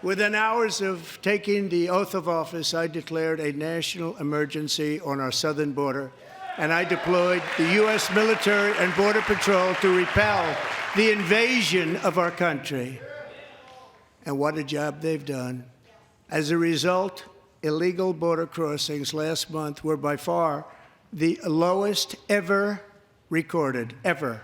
Within hours of taking the oath of office, I declared a national emergency on our southern border, and I deployed the U.S. military and Border Patrol to repel the invasion of our country. And what a job they've done. As a result, illegal border crossings last month were by far the lowest ever recorded, ever.